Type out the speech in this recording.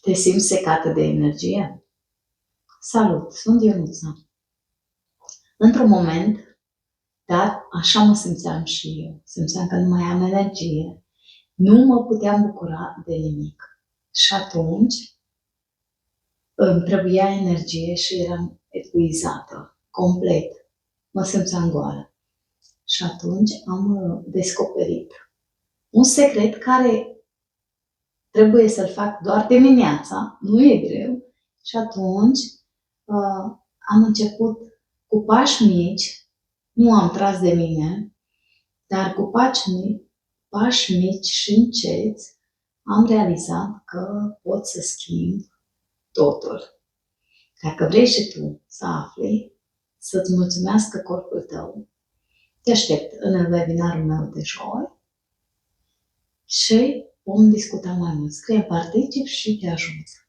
Te simți secată de energie? Salut, sunt Ionuța. Într-un moment, dar așa mă simțeam și eu. Simțeam că nu mai am energie. Nu mă puteam bucura de nimic. Și atunci îmi trebuia energie și eram epuizată, complet. Mă simțeam goală. Și atunci am descoperit un secret care trebuie să-l fac doar dimineața, nu e greu. Și atunci am început cu pași mici, nu am tras de mine, dar cu pași mici și înceți am realizat că pot să schimb totul. Dacă vrei și tu să afli, să-ți mulțumească corpul tău, te aștept în webinarul meu de joi și vom discuta mai mult. Scrie particip și te ajut.